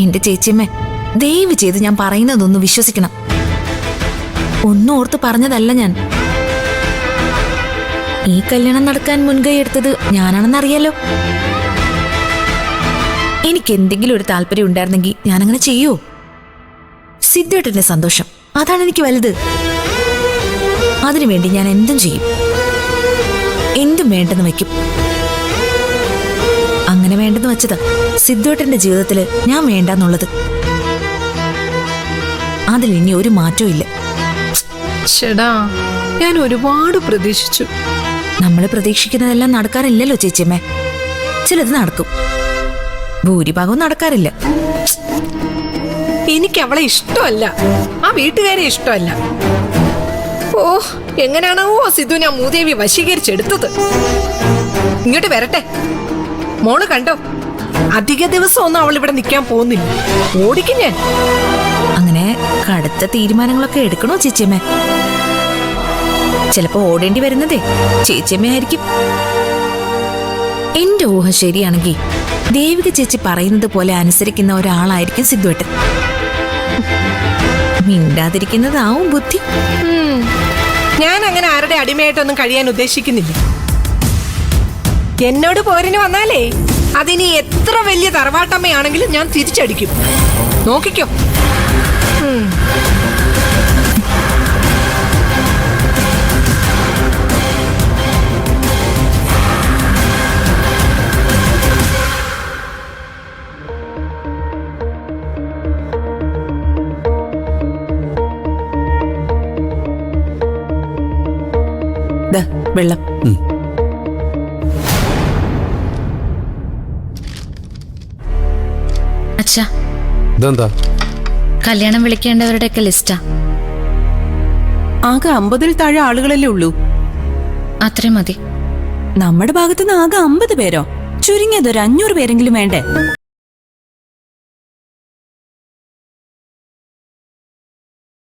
എന്റെ ചേച്ചിയമ്മേ, ദയവ് ചെയ്ത് ഞാൻ പറയുന്നതൊന്ന് വിശ്വസിക്കണം. ഒന്നും ഓർത്ത് പറഞ്ഞതല്ല ഞാൻ. ഈ കല്യാണം നടക്കാൻ മുൻകൈ എടുത്തത് ഞാനാണെന്നറിയാലോ. എനിക്ക് എന്തെങ്കിലും ഒരു താല്പര്യം ഉണ്ടായിരുന്നെങ്കിൽ ഞാനങ്ങനെ ചെയ്യോ? സിദ്ധുവേട്ടന്റെ സന്തോഷം അതാണ് എനിക്ക് വലുത്. അതിനുവേണ്ടി ഞാൻ എന്തും ചെയ്യും, എന്തും വേണ്ടെന്ന് വയ്ക്കും. അങ്ങനെ വേണ്ടെന്ന് വെച്ചത് സിദ്ധുവേട്ടന്റെ ജീവിതത്തില് ഞാൻ വേണ്ടെന്നുള്ളത്. അതിൽ ഇനി ഒരു മാറ്റവും ഇല്ല. ചേടാ, ഞാൻ ഒരുപാട് പ്രതീക്ഷിച്ചു. നമ്മൾ പ്രതീക്ഷിക്കുന്നതെല്ലാം നടക്കാറില്ലല്ലോ ചേച്ചിയമ്മേ. ചിലത് നടക്കും, ഭൂരിഭാഗവും നടക്കാറില്ല. എനിക്ക് അവളെ ഇഷ്ടമല്ല, ആ വീട്ടുകാരെ ഇഷ്ടമല്ല. ഓ, എങ്ങനെയാണോ സിദ്ധു ഞാൻ മൂദേവി വശീകരിച്ചെടുത്തത്. ഇങ്ങോട്ട് വരട്ടെ. മോള് കണ്ടോ, അധിക ദിവസം ഒന്നും അവൾ ഇവിടെ നിൽക്കാൻ പോകുന്നില്ല. ഓടിക്കും ഞാൻ. അങ്ങനെ കടുത്ത തീരുമാനങ്ങളൊക്കെ എടുക്കണോ ചേച്ചിയമ്മേ? ചിലപ്പോ ഓടേണ്ടി വരുന്നതേ ചേച്ചിയമ്മയായിരിക്കും. എന്റെ ഊഹം ശരിയാണെങ്കിൽ ദേവിക ചേച്ചി പറയുന്നത് പോലെ അനുസരിക്കുന്ന ഒരാളായിരിക്കും സിദ്ധുവേട്ടൻ. മിണ്ടാതിരിക്കുന്നതാവും ബുദ്ധി. ഞാൻ അങ്ങനെ ആരുടെ അടിമയായിട്ടൊന്നും കഴിയാൻ ഉദ്ദേശിക്കുന്നില്ല. എന്നോട് പോരിന് വന്നാലേ അതിനി എത്ര വലിയ തറവാട്ടമ്മയാണെങ്കിലും ഞാൻ തിരിച്ചടിക്കും. നോക്കിക്കോ. വെള്ളം. അച്ഛാ, ഇതെന്താ? കല്യാണം വിളിക്കേണ്ടവരുടെയൊക്കെ ലിസ്റ്റാ. ആകെ 50-ൽ താഴെ ആളുകളല്ലേ ഉള്ളൂ. അത്രയും മതി. നമ്മുടെ ഭാഗത്തുനിന്ന് ആകെ 50 പേരോ? ചുരുങ്ങിയത് ഒരു 500 പേരെങ്കിലും വേണ്ടേ?